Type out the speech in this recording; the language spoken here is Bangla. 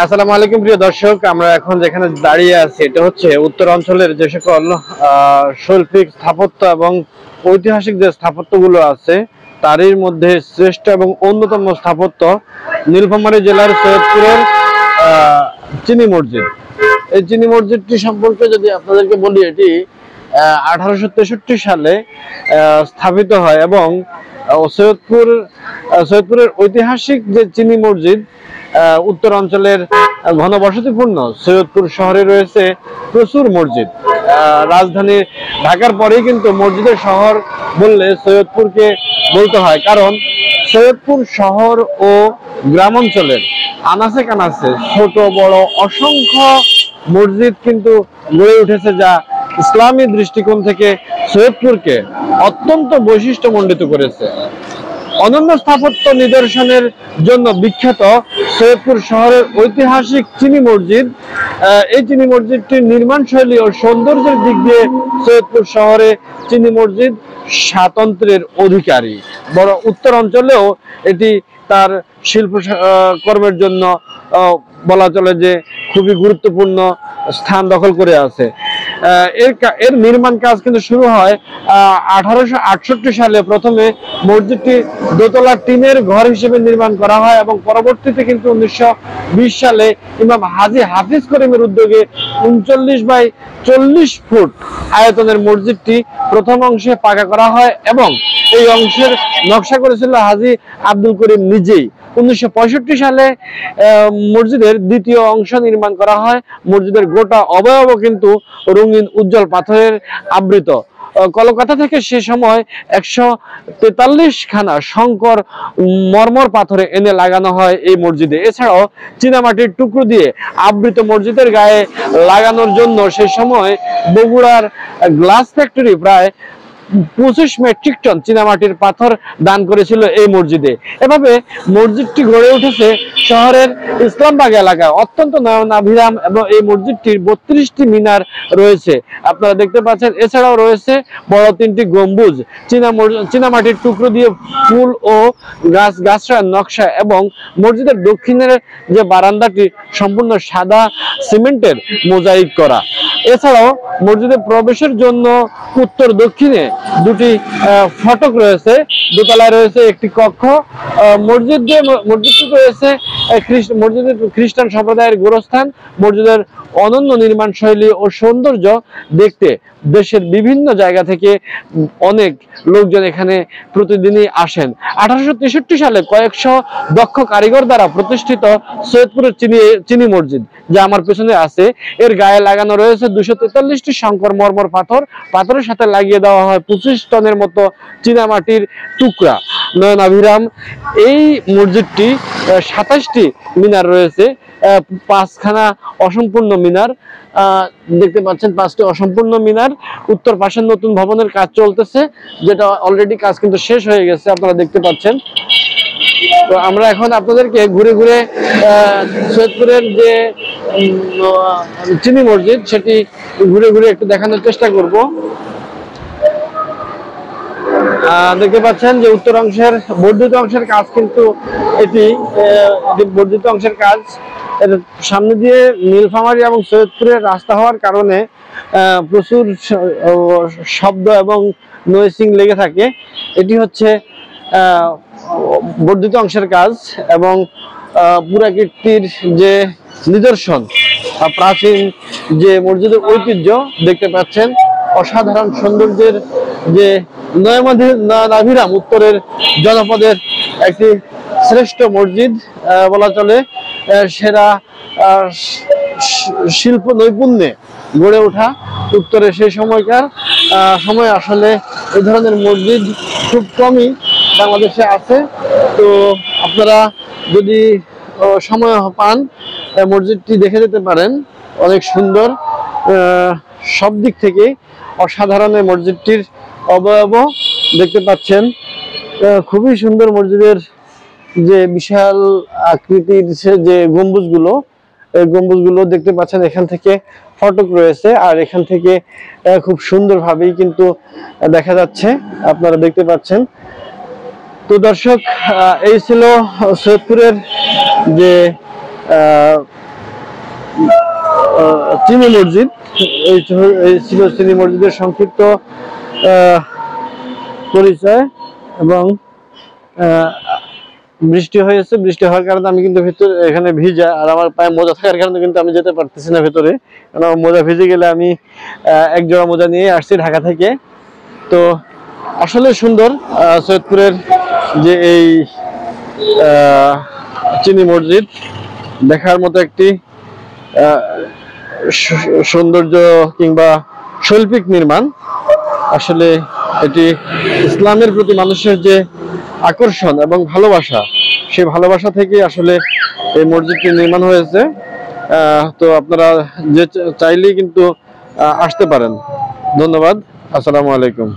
আসসালামু আলাইকুম প্রিয় দর্শক, আমরা এখন যেখানে দাঁড়িয়ে আছি এটা হচ্ছে উত্তর অঞ্চলের যে সকল শৈল্পিক স্থাপত্য এবং ঐতিহাসিক যে স্থাপত্যগুলো আছে তারই মধ্যে শ্রেষ্ঠ এবং অন্যতম স্থাপত্য নীলফামারী জেলার সৈয়দপুরের চিনি মসজিদ। এই চিনি মসজিদটি সম্পর্কে যদি আপনাদেরকে বলি, এটি 1863 সালে স্থাপিত হয় এবং সৈয়দপুরের ঐতিহাসিক যে চিনি মসজিদ, উত্তর অঞ্চলের ঘনবসতিপূর্ণ সৈয়দপুর শহরে রয়েছে প্রচুর মসজিদ। রাজধানী ঢাকার পরেই কিন্তু মসজিদের শহর বললে সৈয়দপুরকে বলতে হয়, কারণ সৈয়দপুর শহর ও গ্রাম অঞ্চলের আনাচে কানাচে ছোট বড় অসংখ্য মসজিদ কিন্তু গড়ে উঠেছে, যা ইসলামী দৃষ্টিকোণ থেকে সৈয়দপুরকে অত্যন্ত বৈশিষ্ট্যমণ্ডিত করেছে। অনন্য স্থাপত্য নিদর্শনের জন্য বিখ্যাত সৈয়দপুর শহরের ঐতিহাসিক চিনি মসজিদ। এই চিনি মসজিদটির নির্মাণ শৈলী ও সৌন্দর্যের দিক দিয়ে সৈয়দপুর শহরে চিনি মসজিদ স্বাতন্ত্র্যের অধিকারী। বড় উত্তর অঞ্চলেও এটি তার শিল্প কর্মের জন্য বলা চলে যে খুবই গুরুত্বপূর্ণ স্থান দখল করে আছে। এর নির্মাণ কাজ কিন্তু শুরু হয় 1868 সালে। প্রথমে মসজিদটি দোতলা টিনের ঘর হিসেবে নির্মাণ করা হয় এবং পরবর্তীতে কিন্তু 1920 সালে ইমাম হাজী হাফিজ করিমের উদ্যোগে 39 বাই 40 ফুট আয়তনের মসজিদটি প্রথম অংশে পাকা করা হয় এবং এই অংশের নকশা করেছিল হাজী আব্দুল করিম নিজেই। 1965 সালে মসজিদের দ্বিতীয় অংশ নির্মাণ করা হয়। মসজিদের গোটা অবয়ব কিন্তু রঙিন উজ্জ্বল পাথরের আবৃত। কলকাতা থেকে সে সময় 143 খানা শঙ্কর মরমর পাথরে এনে লাগানো হয় এই মসজিদে। এছাড়াও চীনামাটির টুকরো দিয়ে আবৃত মসজিদের গায়ে লাগানোর জন্য সে সময় বগুড়ার গ্লাস ফ্যাক্টরি প্রায় 25 মেট্রিক টন চীনামাটির পাথর দান করেছিল এই মসজিদে। এভাবে মসজিদটি গড়ে উঠেছে শহরের ইসলামবাগ এলাকায় অত্যন্ত নয়নাভিরাম এবং এই মসজিদটির 32টি মিনার রয়েছে, আপনারা দেখতে পাচ্ছেন। এছাড়াও রয়েছে বড় 3টি গম্বুজ, চীনামাটির টুকরো দিয়ে ফুল ও গাছগাছড়ার নকশা এবং মসজিদের দক্ষিণের যে বারান্দাটি সম্পূর্ণ সাদা সিমেন্টের মোজাইক করা। এছাড়াও মসজিদে প্রবেশের জন্য উত্তর দক্ষিণে দুটি ফটক রয়েছে, দোতলায় রয়েছে একটি কক্ষ। মসজিদটি রয়েছে মসজিদের খ্রিস্টান সম্প্রদায়ের গোরস্থান। মসজিদের অনন্য নির্মাণ শৈলী ও সৌন্দর্য দেখতে দেশের বিভিন্ন জায়গা থেকে অনেক লোকজন এখানে প্রতিদিনই আসেন। 1863 সালে কয়েকশো দক্ষ কারিগর দ্বারা প্রতিষ্ঠিত সৈয়দপুরের চিনি মসজিদ, যা আমার পেছনে আছে, এর গায়ে লাগানো রয়েছে 243টি শঙ্কর মরমর পাথরের সাথে লাগিয়ে দেওয়া হয় 25 টনের মতো চীনামাটির টুকরা। নয়নাভিরাম এই মসজিদটি 27টি মিনার রয়েছে, 5খানা অসম্পূর্ণ মিনার দেখতে পাচ্ছেন, 5টি অসম্পূর্ণ মিনার। উত্তর পাশের নতুন ভবনের কাজ চলতেছে, যেটা অলরেডি কাজ কিন্তু শেষ হয়ে গেছে, আপনারা দেখতে পাচ্ছেন। তো আমরা এখন আপনাদেরকে ঘুরে ঘুরে সৈয়দপুরের যে চিনি মসজিদ সেটি ঘুরে ঘুরে একটু দেখানোর চেষ্টা করব। দেখতে পাচ্ছেন যে উত্তর অংশের বর্ধিত অংশের কাজ কিন্তু এটি বর্ধিত অংশের কাজ। এর সামনে দিয়ে নীলফামারী এবং সৈয়দপুরের রাস্তা হওয়ার কারণে প্রচুর শব্দ এবং নয়েজিং লেগে থাকে। এটি হচ্ছে বর্ধিত অংশের কাজ এবং পুরাকীর্তির যে নিদর্শন, প্রাচীন যে মসজিদের ঐতিহ্য দেখতে পাচ্ছেন। অসাধারণ সৌন্দর্যের যে নয়নাভিরাম উত্তরের জনপদের একটি শ্রেষ্ঠ মসজিদ বলা চলে। সেরা শিল্প নৈপুণ্যে গড়ে ওঠা উত্তরে সেই সময়কার সময় আসলে এই ধরনের মসজিদ খুব কমই বাংলাদেশে আছে। তো আপনারা যদি সময় পান মসজিদটি দেখে যেতে পারেন, অনেক সুন্দর, সব দিক থেকে অসাধারণ মসজিদটির অবয়ব দেখতে পাচ্ছেন। খুবই সুন্দর মসজিদের যে বিশাল আকৃতির যে গম্বুজগুলো, এই গম্বুজগুলো দেখতে পাচ্ছেন। এখান থেকে ফটক রয়েছে আর এখান থেকে খুব সুন্দরভাবেই কিন্তু দেখা যাচ্ছে, আপনারা দেখতে পাচ্ছেন। তো দর্শক, এই ছিল সৈয়দপুরের যে চিনি মসজিদ। এই ছিল চিনি মসজিদের সংক্ষিপ্ত পরিচয়। এবং বৃষ্টি হয়েছে, বৃষ্টি হওয়ার কারণে আমি কিন্তু ভেতরে এখানে ভিজা, আর আমার পায়ে মোজা থাকার কারণে কিন্তু আমি যেতে পারতেছি না ভেতরে, কারণ আমার মোজা ভিজে গেলে আমি এক জোড়া মোজা নিয়ে আসছি ঢাকা থেকে। তো আসলে সুন্দর সৈয়দপুরের যে এই চিনি মসজিদ, দেখার মতো একটি সৌন্দর্য কিংবা শৈল্পিক নির্মাণ। আসলে এটি ইসলামের প্রতি মানুষের যে আকর্ষণ এবং ভালোবাসা, সেই ভালোবাসা থেকে আসলে এই মসজিদটি নির্মাণ হয়েছে। তো আপনারা যে চাইলেই কিন্তু আসতে পারেন। ধন্যবাদ। আসসালামু আলাইকুম।